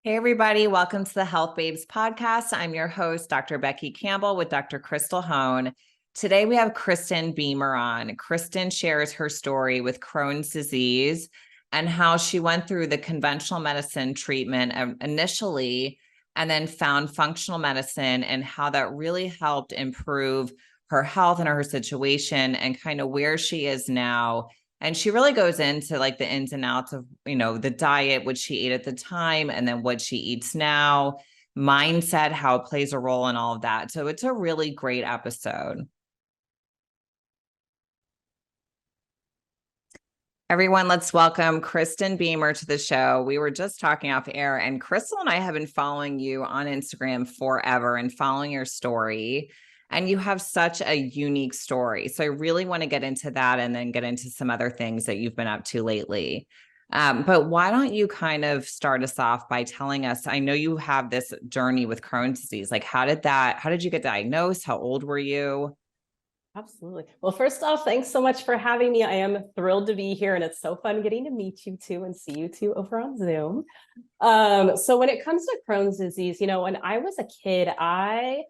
Hey, everybody. Welcome to the Health Babes podcast. I'm your host, Dr. Becky Campbell with Dr. Krystal Hohn. Today, we have Kristen Boehmer on. Kristen shares her story with Crohn's disease and how she went through the conventional medicine treatment initially and then found functional medicine and how that really helped improve her health and her situation and kind of where she is now. And she really goes into like the ins and outs of, the diet, what she ate at the time, and then what she eats now, mindset, how it plays a role in all of that. So it's a really great episode. Everyone, let's welcome Kristen Boehmer to the show. We were just talking off air, and Krystal and I have been following you on Instagram forever and following your story. And you have such a unique story. So I really want to get into that and then get into some other things that you've been up to lately. But why don't you kind of start us off by telling us, I know you have this journey with Crohn's disease. Like, how did you get diagnosed? How old were you? Absolutely. Well, first off, thanks so much for having me. I am thrilled to be here, and it's so fun getting to meet you two and see you two over on Zoom. So when it comes to Crohn's disease, when I was a kid, I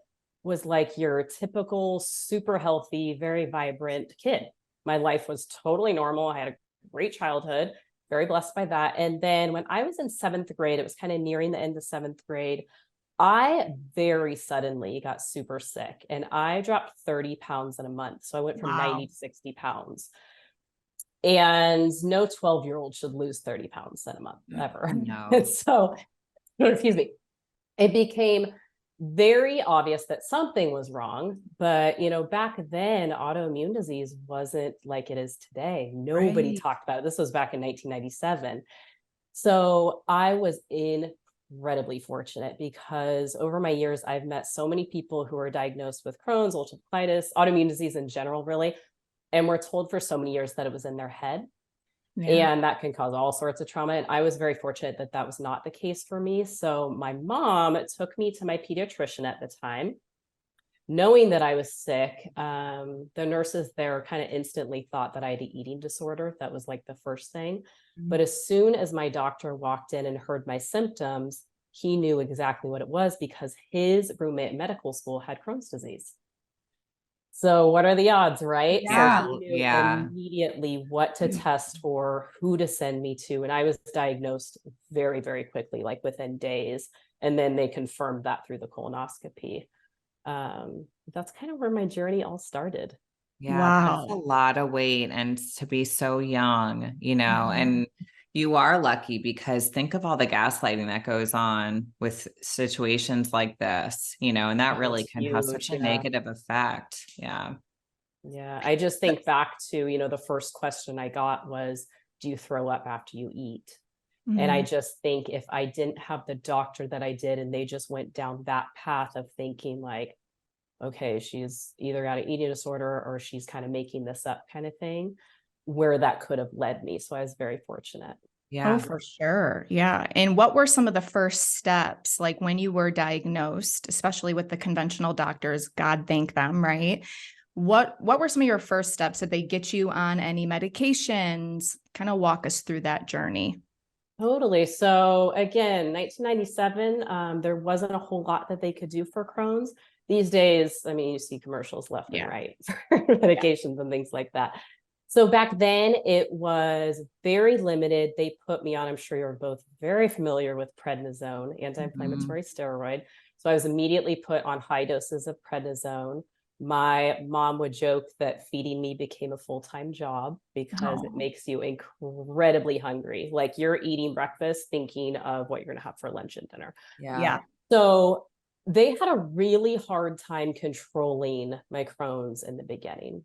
was like your typical super healthy, very vibrant kid. My life was totally normal. I had a great childhood, very blessed by that. And then when I was in seventh grade, it was kind of nearing the end of seventh grade, I very suddenly got super sick and I dropped 30 pounds in a month. So I went from 90 to 60 pounds. And no 12-year-old should lose 30 pounds in a month ever. No. So, excuse me, it became very obvious that something was wrong. But, back then, autoimmune disease wasn't like it is today. Nobody talked about it. This was back in 1997. So I was incredibly fortunate because over my years, I've met so many people who are diagnosed with Crohn's, ulcerative colitis, autoimmune disease in general, really. And we're told for so many years that it was in their head. Yeah. And that can cause all sorts of trauma. And I was very fortunate that that was not the case for me. So my mom took me to my pediatrician at the time, knowing that I was sick. The nurses there kind of instantly thought that I had an eating disorder. That was like the first thing. Mm-hmm. But as soon as my doctor walked in and heard my symptoms, he knew exactly what it was because his roommate in medical school had Crohn's disease. So what are the odds, right? Yeah. So he knew immediately what to test for, who to send me to. And I was diagnosed very, very quickly, like within days. And then they confirmed that through the colonoscopy. That's kind of where my journey all started. Yeah, wow. That's a lot of weight and to be so young, and you are lucky because think of all the gaslighting that goes on with situations like this, and that really can have such a negative effect. Yeah. Yeah. I just think back to, the first question I got was, do you throw up after you eat? And I just think if I didn't have the doctor that I did, and they just went down that path of thinking like, okay, she's either got an eating disorder or she's kind of making this up kind of thing, where that could have led me. So I was very fortunate. Yeah. Oh, for sure. Yeah. And what were some of the first steps, like when you were diagnosed, especially with the conventional doctors, God thank them, right? What were some of your first steps? Did they get you on any medications? Kind of walk us through that journey. Totally. So again, 1997, there wasn't a whole lot that they could do for Crohn's. These days, I mean, you see commercials left and right for medications and things like that. So back then it was very limited. They put me on, I'm sure you're both very familiar with prednisone, anti-inflammatory steroid. So I was immediately put on high doses of prednisone. My mom would joke that feeding me became a full-time job because it makes you incredibly hungry. Like you're eating breakfast thinking of what you're going to have for lunch and dinner. Yeah. So they had a really hard time controlling my Crohn's in the beginning.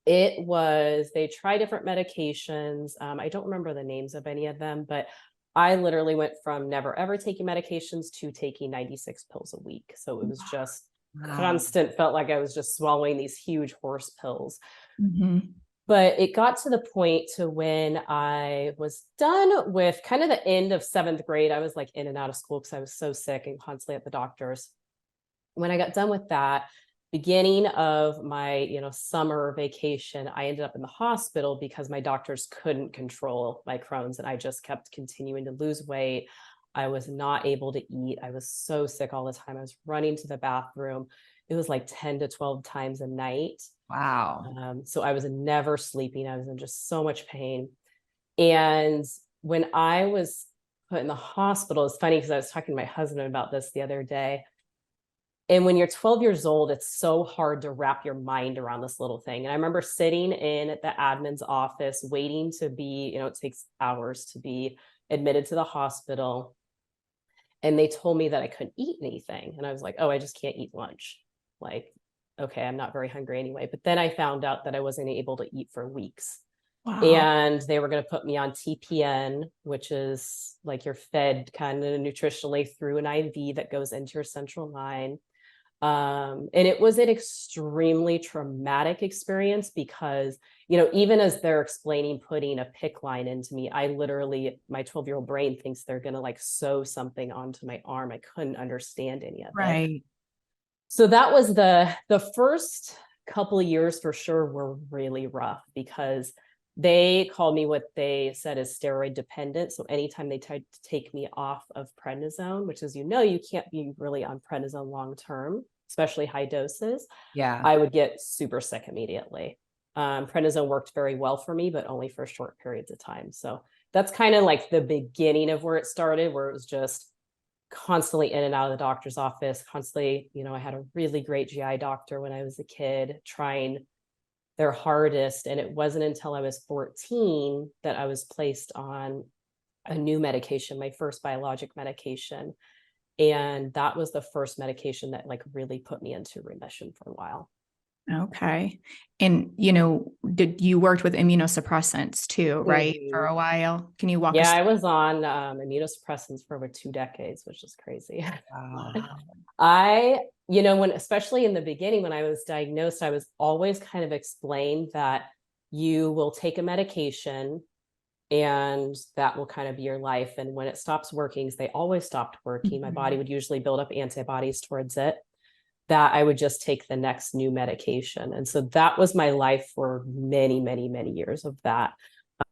They tried different medications. I don't remember the names of any of them, but I literally went from never ever taking medications to taking 96 pills a week. So it was just constant, felt like I was just swallowing these huge horse pills. But it got to the point to when I was done with kind of the end of seventh grade. I was like in and out of school because I was so sick and constantly at the doctor's. When I got done with that, beginning of my, summer vacation, I ended up in the hospital because my doctors couldn't control my Crohn's and I just kept continuing to lose weight. I was not able to eat. I was so sick all the time. I was running to the bathroom. It was like 10 to 12 times a night. Wow. So I was never sleeping. I was in just so much pain. And when I was put in the hospital, it's funny because I was talking to my husband about this the other day. And when you're 12 years old, it's so hard to wrap your mind around this little thing. And I remember sitting in at the admin's office, waiting to be, it takes hours to be admitted to the hospital. And they told me that I couldn't eat anything. And I was like, oh, I just can't eat lunch. Like, okay, I'm not very hungry anyway. But then I found out that I wasn't able to eat for weeks. Wow. And they were going to put me on TPN, which is like you're fed kind of nutritionally through an IV that goes into your central line. And it was an extremely traumatic experience because, even as they're explaining putting a PICC line into me, I literally, my 12-year-old brain thinks they're going to like sew something onto my arm. I couldn't understand any of it. Right. So that was the first couple of years for sure were really rough because they called me what they said is steroid dependent. So anytime they tried to take me off of prednisone, which is, you can't be really on prednisone long term, especially high doses. Yeah. I would get super sick immediately. Prednisone worked very well for me, but only for short periods of time. So that's kind of like the beginning of where it started, where it was just constantly in and out of the doctor's office, constantly, I had a really great GI doctor when I was a kid trying their hardest. And it wasn't until I was 14 that I was placed on a new medication, my first biologic medication. And that was the first medication that like really put me into remission for a while. Okay. And, you worked with immunosuppressants too, right? Mm-hmm. For a while. Can you walk us? Yeah, I was on immunosuppressants for over 2 decades, which is crazy. Especially in the beginning, when I was diagnosed, I was always kind of explained that you will take a medication and that will kind of be your life. And when it stops working, because they always stopped working, my body would usually build up antibodies towards it, that I would just take the next new medication. And so that was my life for many, many, many years of that.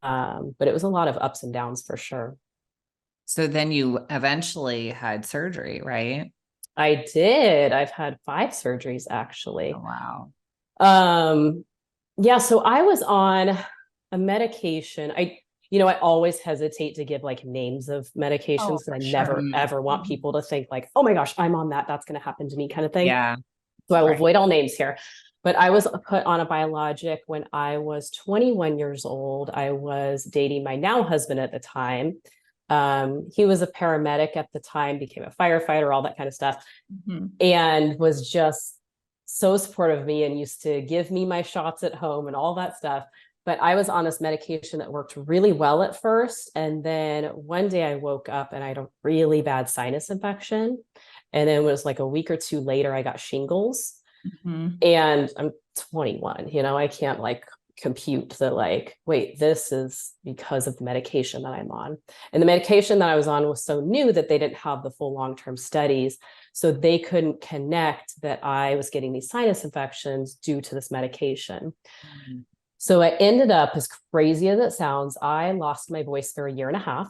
But it was a lot of ups and downs for sure. So then you eventually had surgery, right? I did. I've had 5 surgeries actually. Oh, wow. Yeah. So I was on a medication. I always hesitate to give like names of medications because I never, ever want people to think like, oh my gosh, I'm on that. That's going to happen to me kind of thing. Yeah. So I will avoid all names here. But I was put on a biologic when I was 21 years old. I was dating my now husband at the time. He was a paramedic at the time, became a firefighter, all that kind of stuff, and was just so supportive of me and used to give me my shots at home and all that stuff. But I was on this medication that worked really well at first. And then one day I woke up and I had a really bad sinus infection. And then it was like a week or 2 later, I got shingles. And I'm 21, I can't like compute the like, wait, this is because of the medication that I'm on. And the medication that I was on was so new that they didn't have the full long-term studies. So they couldn't connect that I was getting these sinus infections due to this medication. So I ended up, as crazy as it sounds, I lost my voice for 1.5 years. Wow.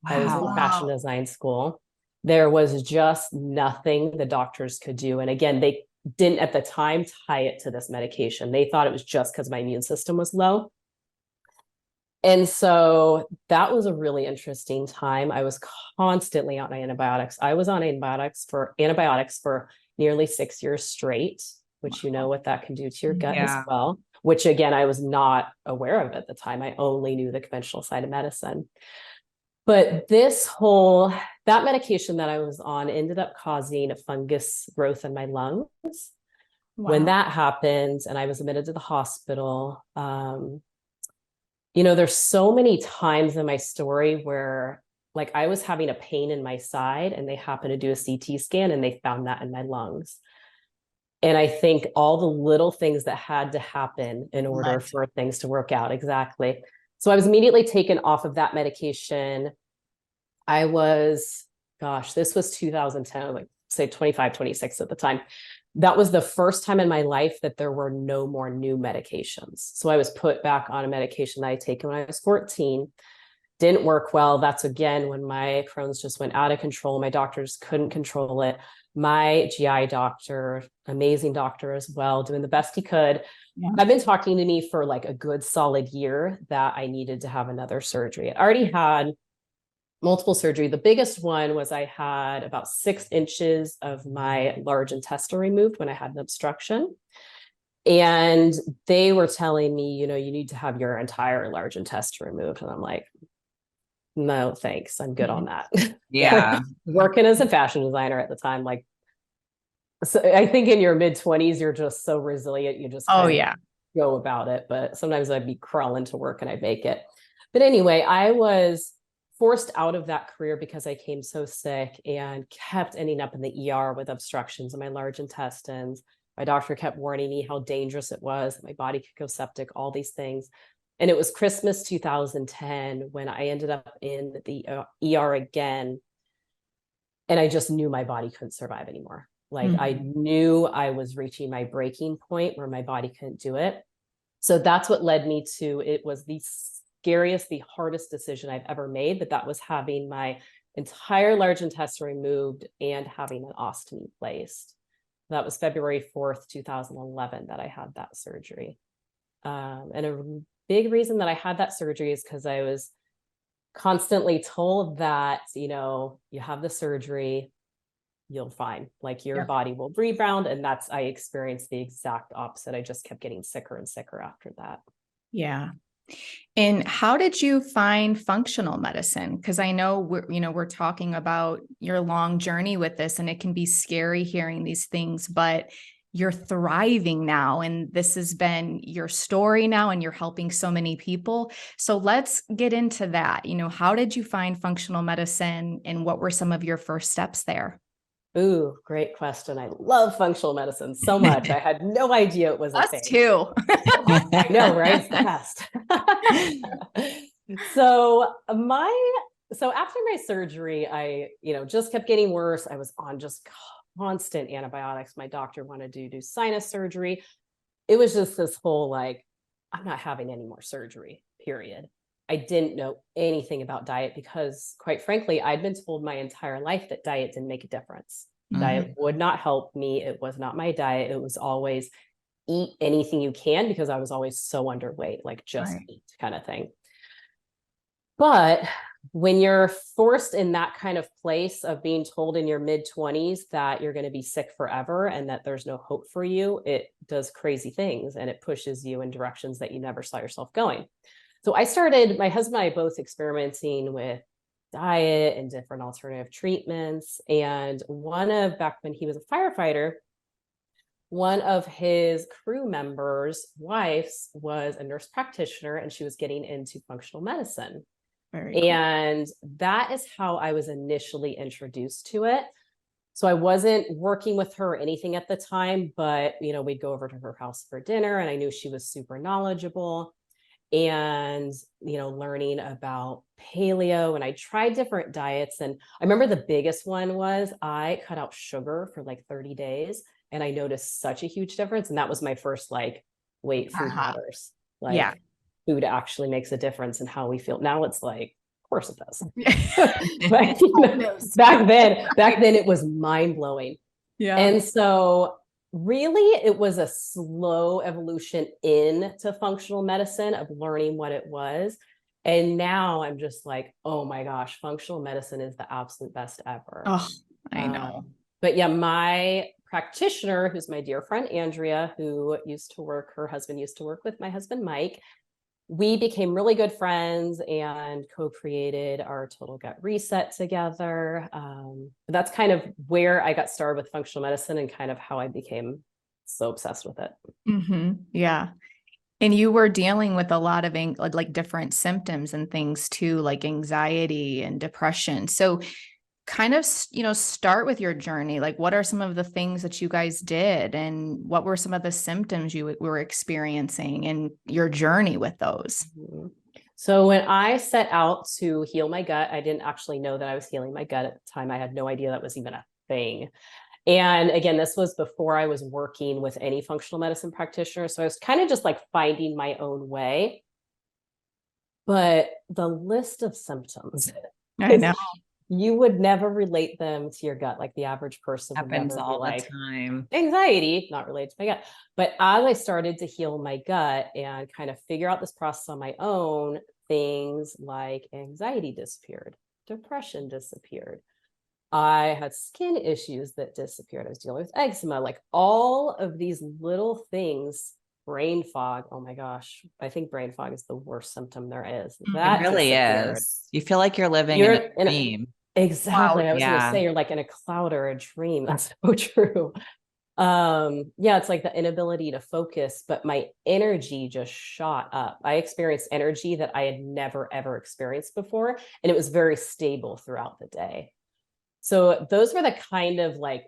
I was in fashion design school. There was just nothing the doctors could do. And again, they didn't at the time tie it to this medication. They thought it was just because my immune system was low. And so that was a really interesting time. I was constantly on antibiotics. I was on antibiotics for nearly 6 years straight, which you know what that can do to your gut as well, which again, I was not aware of at the time. I only knew the conventional side of medicine. But that medication that I was on ended up causing a fungus growth in my lungs. Wow. When that happened and I was admitted to the hospital, there's so many times in my story where like I was having a pain in my side and they happened to do a CT scan and they found that in my lungs. And I think all the little things that had to happen in order for things to work out. Exactly. So I was immediately taken off of that medication. I was, this was 2010, like say 25, 26 at the time. That was the first time in my life that there were no more new medications. So I was put back on a medication that I had taken when I was 14. Didn't work well. That's again when my Crohn's just went out of control. My doctors couldn't control it. My GI doctor, amazing doctor as well, doing the best he could. Yeah. I've been talking to me for like a good solid year that I needed to have another surgery. I already had multiple surgery. The biggest one was I had about 6 inches of my large intestine removed when I had an obstruction. And they were telling me, you need to have your entire large intestine removed. And I'm like, no, thanks. I'm good on that. Yeah. Working as a fashion designer at the time, like, so I think in your mid-20s, you're just so resilient. You just go about it. But sometimes I'd be crawling to work and I'd make it. But anyway, I was forced out of that career because I came so sick and kept ending up in the ER with obstructions in my large intestines. My doctor kept warning me how dangerous it was, that my body could go septic, all these things. And it was Christmas 2010 when I ended up in the ER again. And I just knew my body couldn't survive anymore. Like I knew I was reaching my breaking point where my body couldn't do it. So that's what led me to, it was the scariest, the hardest decision I've ever made, but that was having my entire large intestine removed and having an ostomy placed. That was February 4th, 2011 that I had that surgery. And a big reason that I had that surgery is because I was constantly told that, you have the surgery, you'll fine, like your body will rebound. And I experienced the exact opposite. I just kept getting sicker and sicker after that. Yeah. And how did you find functional medicine? Because I know we're talking about your long journey with this, and it can be scary hearing these things, but you're thriving now, and this has been your story now, and you're helping so many people. So let's get into that. How did you find functional medicine, and what were some of your first steps there? Ooh, great question. I love functional medicine so much. I had no idea it was a thing. Us too. I know, right? It's the best. So after my surgery, I, just kept getting worse. I was on just constant antibiotics. My doctor wanted to do sinus surgery. It was just this whole, like, I'm not having any more surgery, period. I didn't know anything about diet because, quite frankly, I'd been told my entire life that diet didn't make a difference. Diet would not help me. It was not my diet. It was always eat anything you can, because I was always so underweight, like just eat kind of thing. But when you're forced in that kind of place of being told in your mid-20s that you're going to be sick forever and that there's no hope for you, it does crazy things and it pushes you in directions that you never saw yourself going. So my husband and I both experimenting with diet and different alternative treatments. And back when he was a firefighter, one of his crew members' wives was a nurse practitioner, and she was getting into functional medicine. Very cool. And that is how I was initially introduced to it. So I wasn't working with her or anything at the time, but, we'd go over to her house for dinner, and I knew she was super knowledgeable. And, learning about paleo, and I tried different diets. And I remember the biggest one was I cut out sugar for like 30 days. And I noticed such a huge difference. And that was my first, like, wait, food matters. Like, food actually makes a difference in how we feel. Now it's like, of course it does. But, back then it was mind blowing. Yeah. And so really, it was a slow evolution into functional medicine of learning what it was. And now I'm just like, oh my gosh, functional medicine is the absolute best ever. Oh, I know. But yeah, my practitioner, who's my dear friend, Andrea, her husband used to work with my husband, Mike. We became really good friends and co-created our Total Gut Reset together. That's kind of where I got started with functional medicine and kind of how I became so obsessed with it. Yeah. And you were dealing with a lot of like different symptoms and things too, like anxiety and depression. So kind of, start with your journey. Like, what are some of the things that you guys did, and what were some of the symptoms you were experiencing, and your journey with those? So when I set out to heal my gut, I didn't actually know that I was healing my gut at the time. I had no idea that was even a thing. And again, this was before I was working with any functional medicine practitioner. So I was kind of just like finding my own way. But the list of symptoms, I know. you would never relate them to your gut. Like the average person would Happens never be all the like, time. anxiety, not related to my gut. But as I started to heal my gut and kind of figure out this process on my own, things like anxiety disappeared, depression disappeared. I had skin issues that disappeared. I was dealing with eczema, like all of these little things. Brain fog. Oh my gosh. I think brain fog is the worst symptom there is. It That really disappeared. is. You feel like you're living in You're a in a, dream. exactly. I was going to Yeah. say you're like in a cloud or a dream. That's so true. Yeah, it's like the inability to focus, but my energy just shot up. I experienced energy that I had never ever experienced before, and it was very stable throughout the day. So those were the kind of like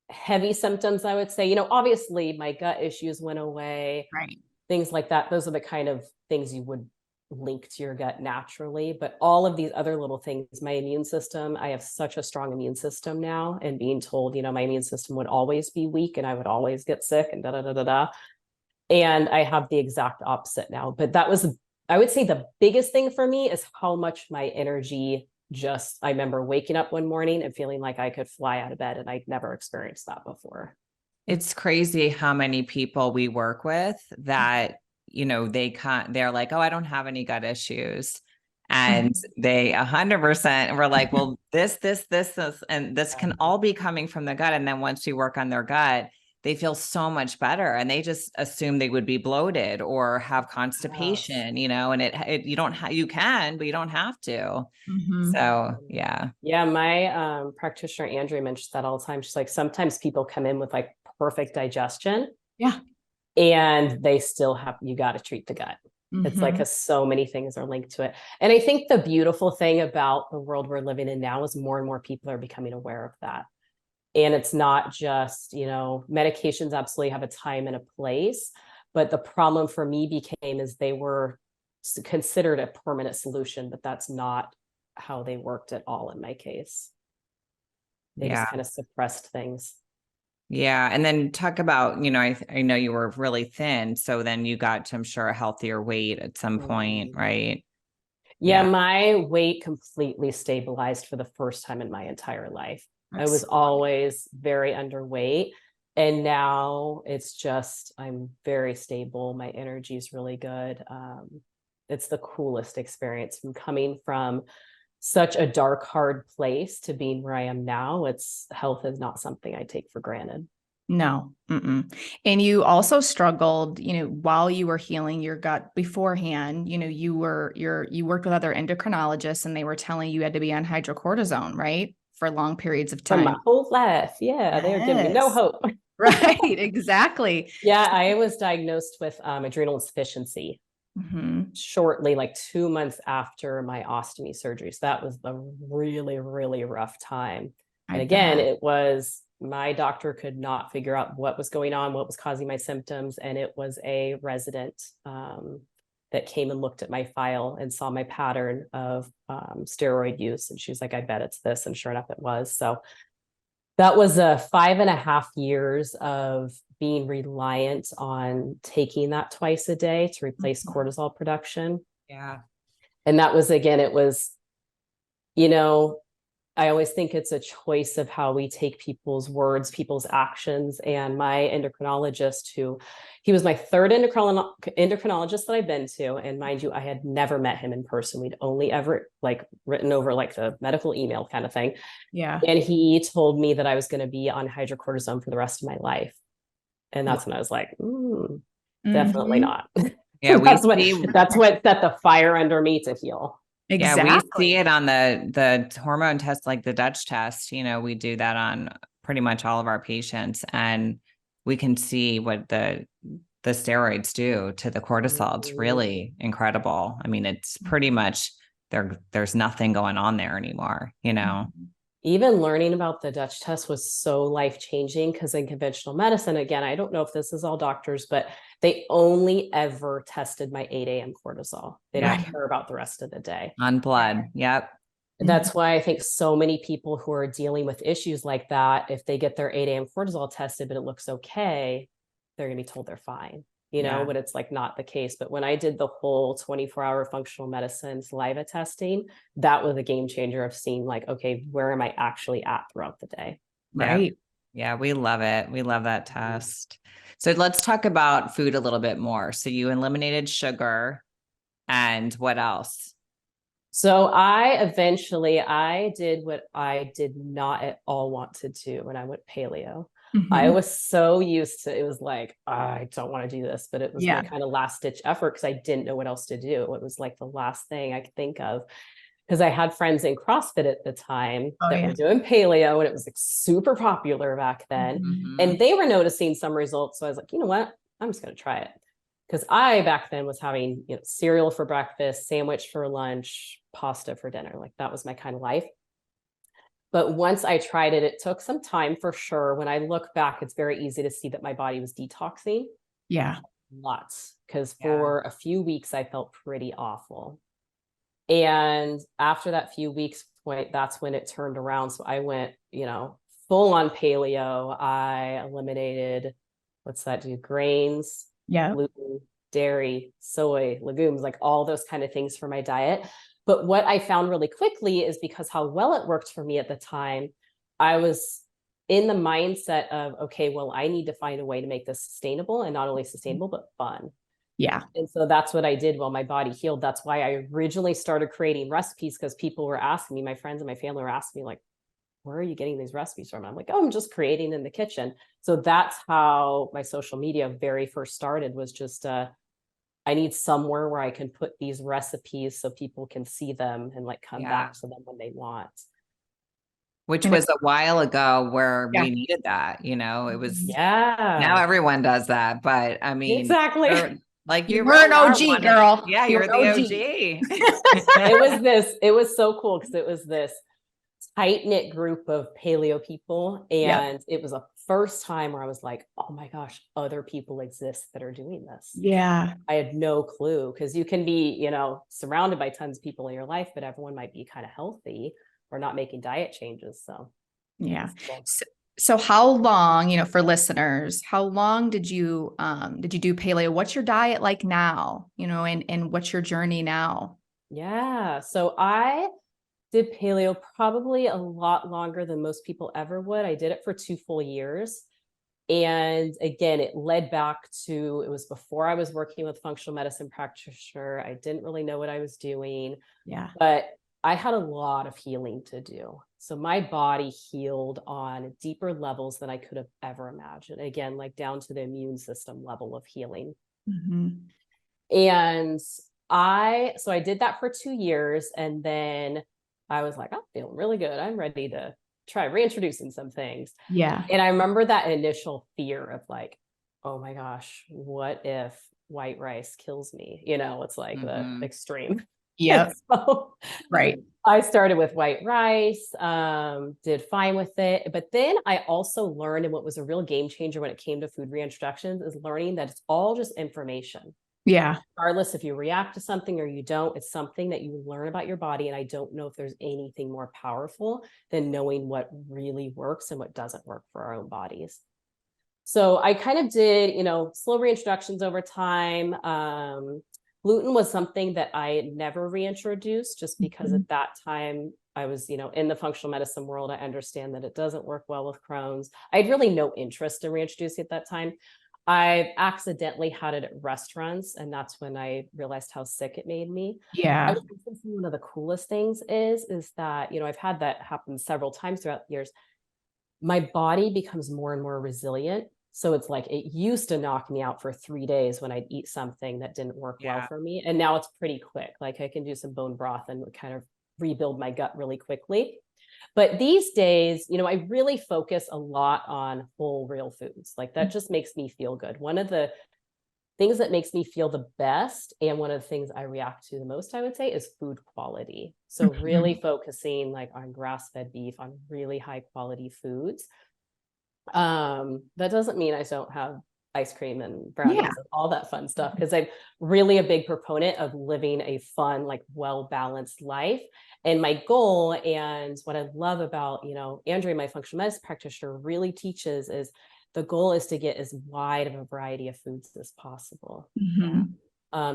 heavy symptoms, I would say. Obviously my gut issues went away, Right. things like that. Those are the kind of things you would link to your gut naturally. But all of these other little things, my immune system, I have such a strong immune system now, and being told, my immune system would always be weak and I would always get sick and da da da da da. And I have the exact opposite now. But that was, I would say, the biggest thing for me is how much my energy I remember waking up one morning and feeling like I could fly out of bed, and I'd never experienced that before. It's crazy how many people we work with that, they're like, oh, I don't have any gut issues. And they 100% were like, well, this, and this can all be coming from the gut. And then once we work on their gut, they feel so much better, and they just assume they would be bloated or have constipation, and you don't you can, but you don't have to. Mhm. So yeah. Yeah, my practitioner Andrea mentions that all the time. She's like, sometimes people come in with like perfect digestion, Yeah. and they still have, you got to treat the gut. It's like, Mhm. so many things are linked to it. And I think the beautiful thing about the world we're living in now is more and more people are becoming aware of that. And it's not just, medications absolutely have a time and a place, but the problem for me became is they were considered a permanent solution, but that's not how they worked at all in my case. They Yeah. just kind of suppressed things. Yeah. And then talk about, I know you were really thin. So then you got to, I'm sure, a healthier weight at some point, right? Yeah, my weight completely stabilized for the first time in my entire life. I was always very underweight, and now it's just, I'm very stable. My energy is really good. It's the coolest experience from coming from such a dark, hard place to being where I am now. Health is not something I take for granted. No. Mm-mm. And you also struggled, while you were healing your gut beforehand, you worked with other endocrinologists, and they were telling you had to be on hydrocortisone, right? For long periods of For my time. whole life. Yeah, they were giving me no Yes. hope. Right. Exactly. Yeah, I was diagnosed with adrenal insufficiency shortly, like 2 months after my ostomy surgery. So that was a really, really rough time. And again, it was, my doctor could not figure out what was going on, what was causing my symptoms. And it was a resident that came and looked at my file and saw my pattern of steroid use. And she was like, I bet it's this. And sure enough, it was. So that was 5.5 years of being reliant on taking that twice a day to replace cortisol production. Yeah. And that was, again, it was, I always think it's a choice of how we take people's words, people's actions. And my endocrinologist, he was my third endocrinologist that I've been to. And mind you, I had never met him in person. We'd only ever written over like the medical email kind of thing. Yeah. And he told me that I was going to be on hydrocortisone for the rest of my life. And that's when I was like, definitely not. Yeah. that's what set the fire under me to heal. Exactly. Yeah, we see it on the hormone test, like the Dutch test. We do that on pretty much all of our patients, and we can see what the steroids do to the cortisol. It's really incredible. I mean, it's pretty much there's nothing going on there anymore, Even learning about the Dutch test was so life-changing, because in conventional medicine, again, I don't know if this is all doctors, but they only ever tested my 8 a.m. cortisol. They don't care about the rest of the day. On blood. Yep. That's why I think so many people who are dealing with issues like that, if they get their 8 a.m. cortisol tested, but it looks okay, they're going to be told they're fine. but it's like not the case. But when I did the whole 24-hour functional medicine saliva testing, that was a game changer of seeing like, okay, where am I actually at throughout the day? Right. Yeah, we love it. We love that test. So let's talk about food a little bit more. So you eliminated sugar, and what else? So I did what I did not at all want to do when I went paleo. I was so used to, it was like, I don't want to do this, but it was my kind of last ditch effort because I didn't know what else to do. It was like the last thing I could think of, because I had friends in CrossFit at the time that were doing paleo, and it was like super popular back then. And they were noticing some results. So I was like, you know what? I'm just going to try it. Because I back then was having, cereal for breakfast, sandwich for lunch, pasta for dinner. Like that was my kind of life. But once I tried it, it took some time for sure. When I look back, it's very easy to see that my body was detoxing. Yeah. Lots. Because for a few weeks, I felt pretty awful. And after that few weeks point, that's when it turned around. So I went, full on paleo. I eliminated, what's that do? Grains, gluten, dairy, soy, legumes, like all those kind of things for my diet. But what I found really quickly is because how well it worked for me at the time, I was in the mindset of, okay, well, I need to find a way to make this sustainable, and not only sustainable, but fun. Yeah. And so that's what I did while my body healed. That's why I originally started creating recipes, because people were asking me, my friends and my family were asking me like, where are you getting these recipes from? I'm like, oh, I'm just creating in the kitchen. So that's how my social media very first started, was just, I need somewhere where I can put these recipes so people can see them and like come back to them when they want. Which was a while ago where we needed that, it was, now everyone does that. But I mean, exactly. You were an OG girl. You're the OG. It was so cool because it was this tight-knit group of paleo people. And it was a first time where I was like, oh my gosh, other people exist that are doing this. Yeah. I had no clue, because you can be, surrounded by tons of people in your life, but everyone might be kind of healthy or not making diet changes. So, So how long, for listeners, how long did you do paleo? What's your diet like now, and what's your journey now? Yeah. So I did paleo probably a lot longer than most people ever would. I did it for 2 full years. And again, it led back to, it was before I was working with functional medicine practitioner. I didn't really know what I was doing. Yeah. But I had a lot of healing to do. So my body healed on deeper levels than I could have ever imagined. Again, like down to the immune system level of healing. And I did that for 2 years. And then I was like, I'm feeling really good. I'm ready to try reintroducing some things. Yeah. And I remember that initial fear of like, oh my gosh, what if white rice kills me? It's like the extreme. Yeah. So, right. I started with white rice, did fine with it. But then I also learned, and what was a real game changer when it came to food reintroductions, is learning that it's all just information. Yeah. Regardless if you react to something or you don't, it's something that you learn about your body. And I don't know if there's anything more powerful than knowing what really works and what doesn't work for our own bodies. So I kind of did, slow reintroductions over time. Gluten was something that I never reintroduced, just because at that time I was, in the functional medicine world. I understand that it doesn't work well with Crohn's. I had really no interest in reintroducing at that time. I accidentally had it at restaurants, and that's when I realized how sick it made me. Yeah. I was thinking one of the coolest things is that, I've had that happen several times throughout the years. My body becomes more and more resilient. So it's like, it used to knock me out for 3 days when I'd eat something that didn't work well for me. And now it's pretty quick. Like I can do some bone broth and kind of rebuild my gut really quickly. But these days, I really focus a lot on whole, real foods. Like that just makes me feel good. One of the things that makes me feel the best, and one of the things I react to the most, I would say, is food quality. So really focusing like on grass-fed beef, on really high quality foods. That doesn't mean I don't have ice cream and brownies and all that fun stuff, because I'm really a big proponent of living a fun, like well-balanced life. And my goal, and what I love about, Andrea, my functional medicine practitioner, really teaches, is the goal is to get as wide of a variety of foods as possible. Mhm.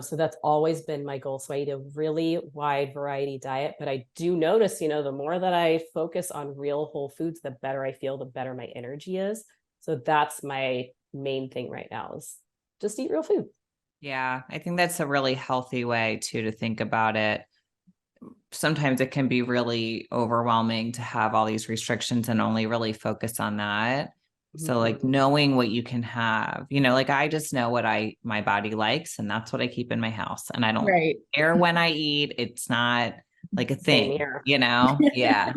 So that's always been my goal. So I eat a really wide variety diet, but I do notice, the more that I focus on real whole foods, the better I feel, the better my energy is. So that's my main thing right now, is just eat real food. Yeah, I think that's a really healthy way too to think about it. Sometimes it can be really overwhelming to have all these restrictions and only really focus on that. So like knowing what you can have, like I just know what my body likes, and that's what I keep in my house. And I don't Right. care when I eat. It's not like a Same thing, here. Yeah.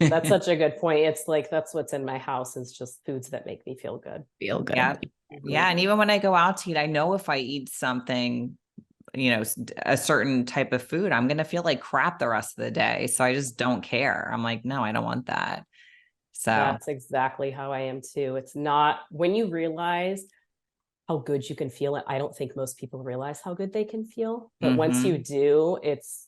That's such a good point. It's like, that's what's in my house, is just foods that make me feel good. Feel good. Yeah. Yeah. And even when I go out to eat, I know if I eat something, a certain type of food, I'm going to feel like crap the rest of the day. So I just don't care. I'm like, no, I don't want that. So That's exactly how I am too. It's not, when you realize how good you can feel it, I don't think most people realize how good they can feel. But once you do, it's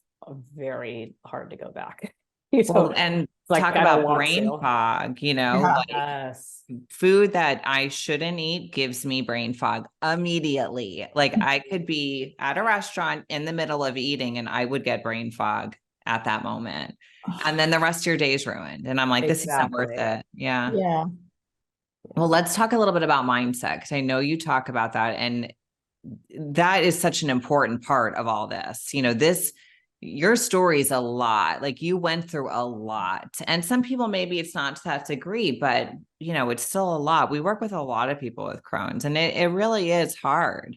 very hard to go back. Well, and like, talk I don't about want brain to. fog, Yeah. like Yes. food that I shouldn't eat gives me brain fog immediately. Like I could be at a restaurant in the middle of eating and I would get brain fog at that moment. And then the rest of your day is ruined. And I'm like, this isn't worth Exactly. it. Yeah. Yeah. Well, let's talk a little bit about mindset, because I know you talk about that. And that is such an important part of all this. Your story is a lot. Like you went through a lot. And some people, maybe it's not to that degree, but it's still a lot. We work with a lot of people with Crohn's, and it really is hard.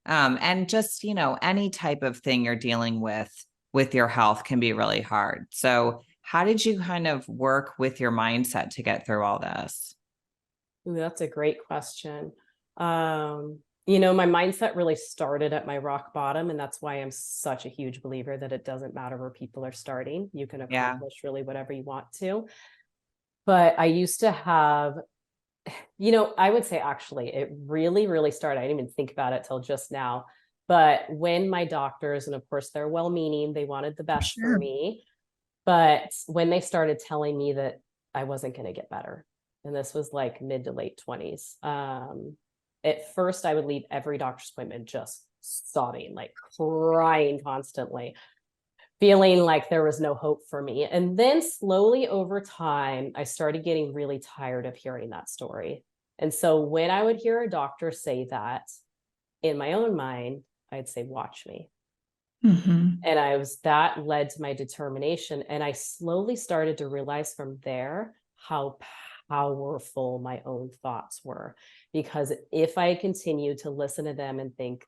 And just, any type of thing you're dealing with your health can be really hard. So how did you kind of work with your mindset to get through all this? Ooh, that's a great question. My mindset really started at my rock bottom, and that's why I'm such a huge believer that it doesn't matter where people are starting. You can Yeah. accomplish really whatever you want to. But I used to have, I would say actually it really, really started. I didn't even think about it till just now. But when my doctors, and of course they're well-meaning, they wanted the best for Sure. me. But when they started telling me that I wasn't going to get better, and this was like mid to late 20s, at first I would leave every doctor's appointment just sobbing, like crying constantly, feeling like there was no hope for me. And then slowly over time, I started getting really tired of hearing that story. And so when I would hear a doctor say that, in my own mind, I'd say, watch me. Mhm. And that led to my determination. And I slowly started to realize from there how powerful my own thoughts were. Because if I continued to listen to them and think,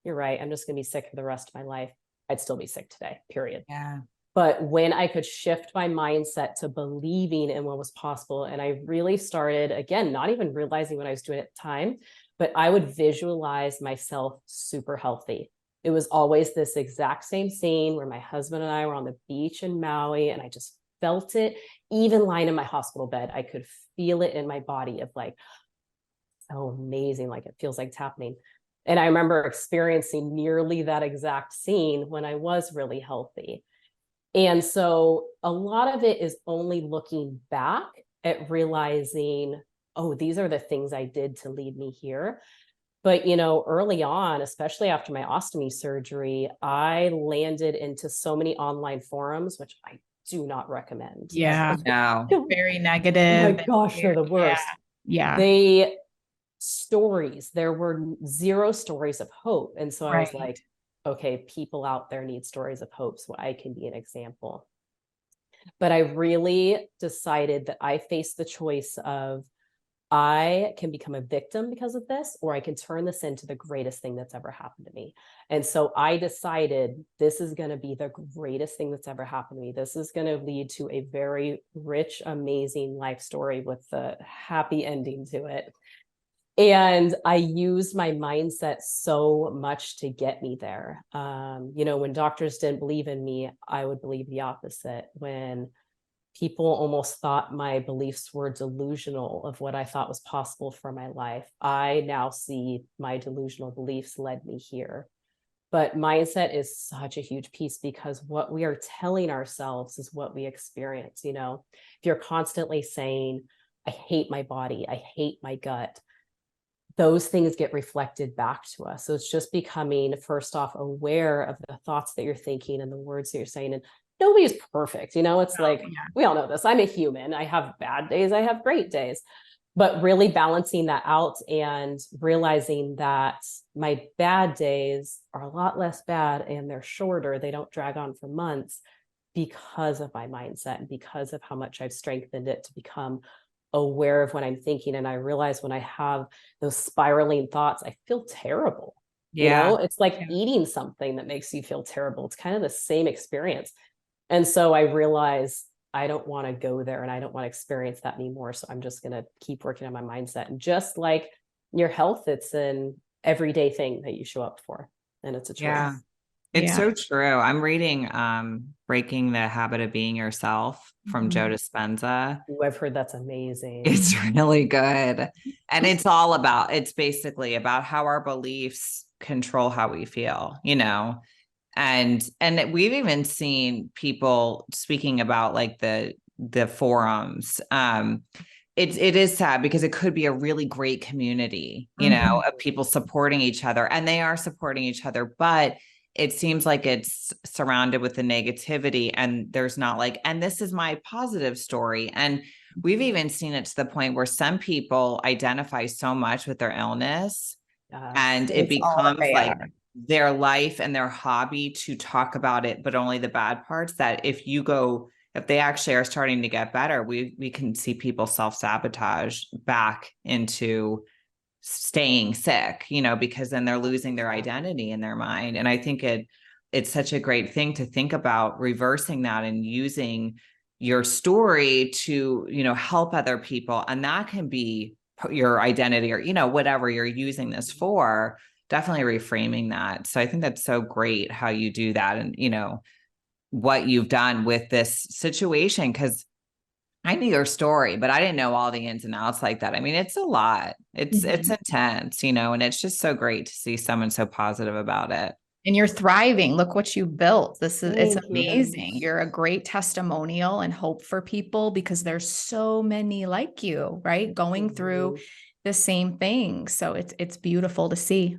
you're right, I'm just going to be sick for the rest of my life, I'd still be sick today, period. Yeah. But when I could shift my mindset to believing in what was possible, and I really started, again, not even realizing what I was doing at the time, but I would visualize myself super healthy. It was always this exact same scene where my husband and I were on the beach in Maui, and I just felt it. Even lying in my hospital bed, I could feel it in my body of like, oh, amazing. Like it feels like it's happening. And I remember experiencing nearly that exact scene when I was really healthy. And so a lot of it is only looking back at realizing, oh, these are the things I did to lead me here. But, early on, especially after my ostomy surgery, I landed into so many online forums, which I do not recommend. Yeah. No. Very Oh negative. my gosh, they're the worst. Yeah. There were zero stories of hope. And so I was Right. like, okay, people out there need stories of hope, so I can be an example. But I really decided that I faced the choice of, I can become a victim because of this, or I can turn this into the greatest thing that's ever happened to me. And so I decided this is going to be the greatest thing that's ever happened to me. This is going to lead to a very rich, amazing life story with a happy ending to it. And I used my mindset so much to get me there. When doctors didn't believe in me, I would believe the opposite. When people almost thought my beliefs were delusional of what I thought was possible for my life, I now see my delusional beliefs led me here. But mindset is such a huge piece, because what we are telling ourselves is what we experience. If you're constantly saying, I hate my body, I hate my gut, those things get reflected back to us. So it's just becoming, first off, aware of the thoughts that you're thinking and the words that you're saying. And nobody's perfect. It's like, we all know this. I'm a human. I have bad days. I have great days. But really balancing that out and realizing that my bad days are a lot less bad and they're shorter. They don't drag on for months because of my mindset and because of how much I've strengthened it to become aware of what I'm thinking. And I realize when I have those spiraling thoughts, I feel terrible. It's like eating something that makes you feel terrible. It's kind of the same experience. And so I realize I don't want to go there and I don't want to experience that anymore. So I'm just going to keep working on my mindset. And just like your health, it's an everyday thing that you show up for. And it's a choice. Yeah. It's so true. I'm reading Breaking the Habit of Being Yourself from Joe Dispenza. Ooh, I've heard that's amazing. It's really good. And it's basically about how our beliefs control how we feel, and we've even seen people speaking about like the forums. It is sad because it could be a really great community, of people supporting each other, and they are supporting each other, but it seems like it's surrounded with the negativity, and there's not like, and this is my positive story. And we've even seen it to the point where some people identify so much with their illness, and it becomes like their life and their hobby to talk about it, but only the bad parts. That if they actually are starting to get better, we can see people self-sabotage back into staying sick, because then they're losing their identity in their mind. And I think it's such a great thing to think about reversing that and using your story to, help other people. And that can be your identity, or, whatever you're using this for, definitely reframing that. So I think that's so great how you do that, and, what you've done with this situation, because I knew your story, but I didn't know all the ins and outs like that. I mean, it's a lot. It's intense, and it's just so great to see someone so positive about it. And you're thriving. Look what you built. It's amazing. You're a great testimonial and hope for people, because there's so many like you, right? Going through the same thing. So it's beautiful to see.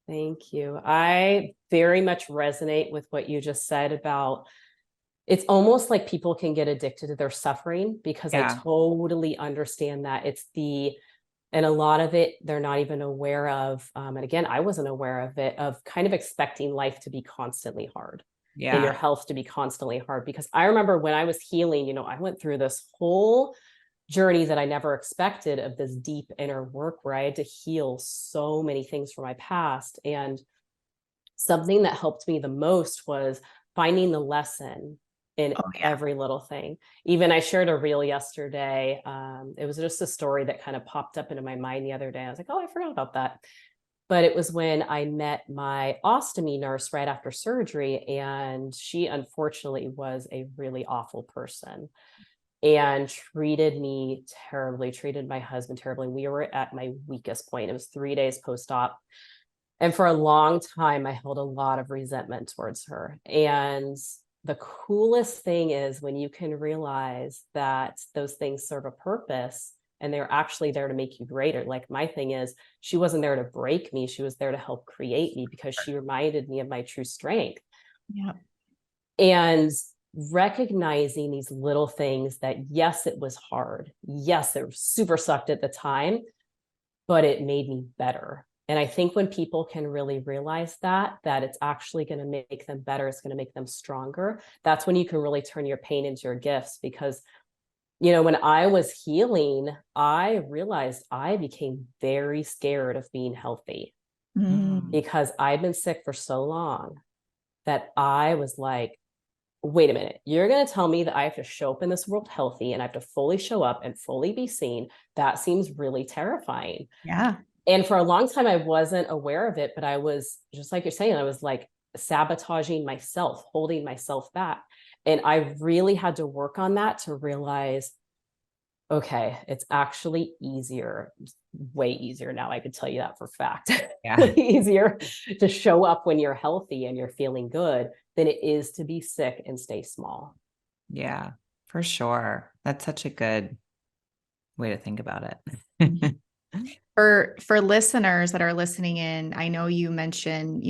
Thank you. I very much resonate with what you just said about, it's almost like people can get addicted to their suffering, because I totally understand that. And a lot of it, they're not even aware of. And again, I wasn't aware of it, of kind of expecting life to be constantly hard and your health to be constantly hard. Because I remember when I was healing, I went through this whole journey that I never expected, of this deep inner work where I had to heal so many things from my past. And something that helped me the most was finding the lesson in every little thing. Even I shared a reel yesterday. It was just a story that kind of popped up into my mind the other day. I was like, oh, I forgot about that. But it was when I met my ostomy nurse right after surgery, and she unfortunately was a really awful person and treated me terribly, treated my husband terribly. We were at my weakest point. It was 3 days post-op. And for a long time, I held a lot of resentment towards her. And the coolest thing is when you can realize that those things serve a purpose and they're actually there to make you greater. Like, my thing is, she wasn't there to break me. She was there to help create me, because she reminded me of my true strength. Yeah. And recognizing these little things that, yes, it was hard. Yes, it super sucked at the time, but it made me better. And I think when people can really realize that it's actually going to make them better, it's going to make them stronger, that's when you can really turn your pain into your gifts. Because, when I was healing, I realized I became very scared of being healthy, because I've been sick for so long that I was like, wait a minute, you're going to tell me that I have to show up in this world healthy and I have to fully show up and fully be seen? That seems really terrifying. Yeah. And for a long time, I wasn't aware of it, but I was, just like you're saying, I was like sabotaging myself, holding myself back. And I really had to work on that to realize, okay, it's actually easier, way easier now. I could tell you that for a fact. Yeah. Easier to show up when you're healthy and you're feeling good than it is to be sick and stay small. Yeah, for sure. That's such a good way to think about it. For listeners that are listening in, I know you mentioned,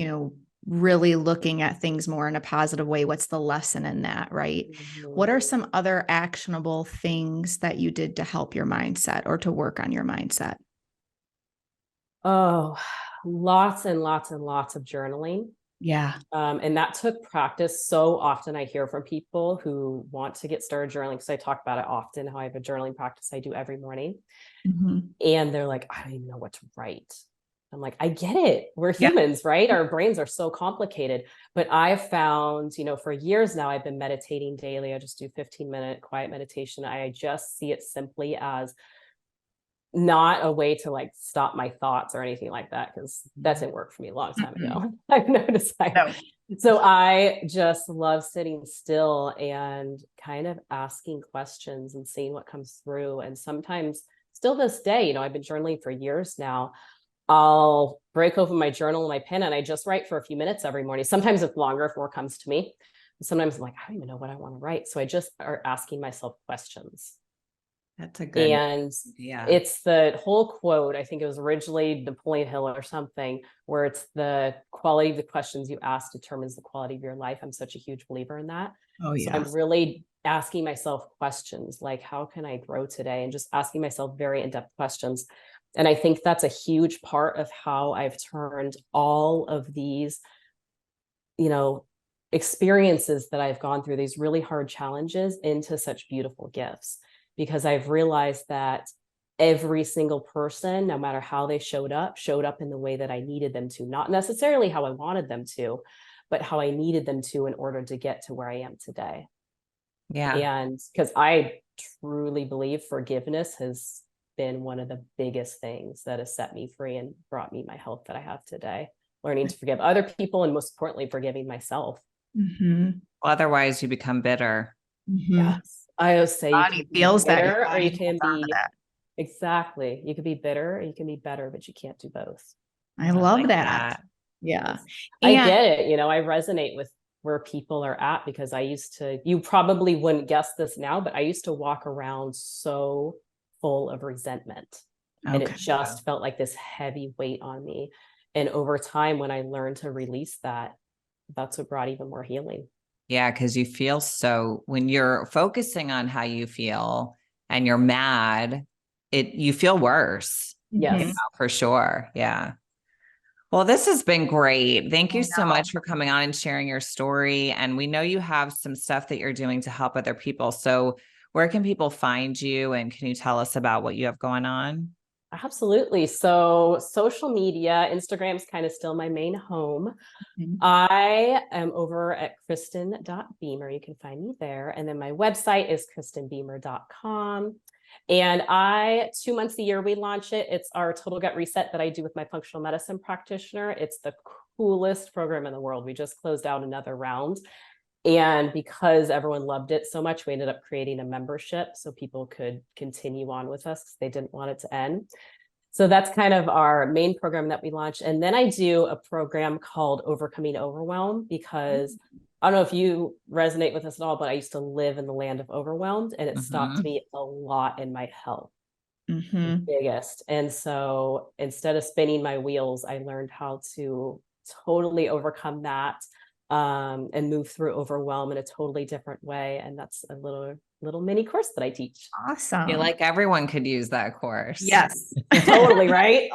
really looking at things more in a positive way. What's the lesson in that, right? Mhm. What are some other actionable things that you did to help your mindset or to work on your mindset? Oh, lots and lots and lots of journaling. Yeah. And that took practice. So often I hear from people who want to get started journaling, because I talk about it often, how I have a journaling practice I do every morning. Mm-hmm. And they're like, I don't even know what to write. I'm like, I get it. We're Yeah. humans, right? Our brains are so complicated. But I found, for years now, I've been meditating daily. I just do 15-minute quiet meditation. I just see it simply as not a way to like stop my thoughts or anything like that, because that didn't work for me a long time ago. I've noticed that. So I just love sitting still and kind of asking questions and seeing what comes through. And sometimes, still this day, I've been journaling for years now. I'll break open my journal and my pen and I just write for a few minutes every morning. Sometimes it's longer if more comes to me. Sometimes I'm like, I don't even know what I want to write. So I just are asking myself questions. That's a good And idea. it's the whole quote, I think it was originally Napoleon Hill or something, where it's the quality of the questions you ask determines the quality of your life. I'm such a huge believer in that. Oh, So I'm really asking myself questions like, how can I grow today? And just asking myself very in-depth questions. And I think that's a huge part of how I've turned all of these, experiences that I've gone through, these really hard challenges, into such beautiful gifts. Because I've realized that every single person, no matter how they showed up in the way that I needed them to, not necessarily how I wanted them to, but how I needed them to in order to get to where I am today. Yeah. And because I truly believe forgiveness has been one of the biggest things that has set me free and brought me my health that I have today. Learning to forgive other people, and most importantly, forgiving myself. Mm-hmm. Otherwise you become bitter. Mm-hmm. Yes. I always say Body you can feels be bitter, that. or you can holds on to be that. exactly. You can be bitter or you can be better, but you can't do both. I love like that. Yeah. I get it. I resonate with where people are at, because you probably wouldn't guess this now, but I used to walk around so full of resentment. And it just felt like this heavy weight on me. And over time, when I learned to release that, that's what brought even more healing. Yeah, because you feel when you're focusing on how you feel and you're mad, you feel worse. Yes. For sure. Yeah. Well, this has been great. Thank you so much for coming on and sharing your story. And we know you have some stuff that you're doing to help other people. So where can people find you? And can you tell us about what you have going on? Absolutely. So social media, Instagram's kind of still my main home. Mm-hmm. I am over at Kristen.Boehmer. You can find me there. And then my website is KristenBoehmer.com. And 2 months a year, we launch it. It's our Total Gut Reset that I do with my functional medicine practitioner. It's the coolest program in the world. We just closed out another round. And because everyone loved it so much, we ended up creating a membership so people could continue on with us because they didn't want it to end. So that's kind of our main program that we launched. And then I do a program called Overcoming Overwhelm, because I don't know if you resonate with this at all, but I used to live in the land of overwhelmed, and it stopped me a lot in my health. The biggest. And so instead of spinning my wheels, I learned how to totally overcome that, and move through overwhelm in a totally different way. And that's a little mini course that I teach. Awesome. I feel like everyone could use that course. Yes. Totally, right?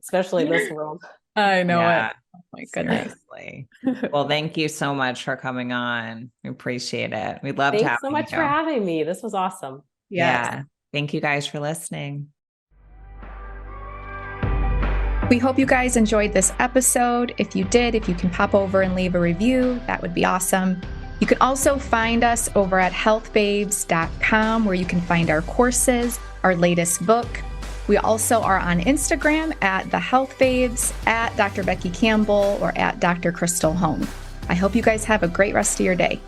Especially in this world. I know Yeah. it. Oh my goodness. Seriously. Well, thank you so much for coming on. We appreciate it. We loved having you. Thanks so much for having me. This was awesome. Yes. Yeah. Thank you guys for listening. We hope you guys enjoyed this episode. If you did, if you can pop over and leave a review, that would be awesome. You can also find us over at healthbabes.com, where you can find our courses, our latest book. We also are on Instagram at The Health Babes, at Dr. Becky Campbell, or at Dr. Krystal Hohn. I hope you guys have a great rest of your day.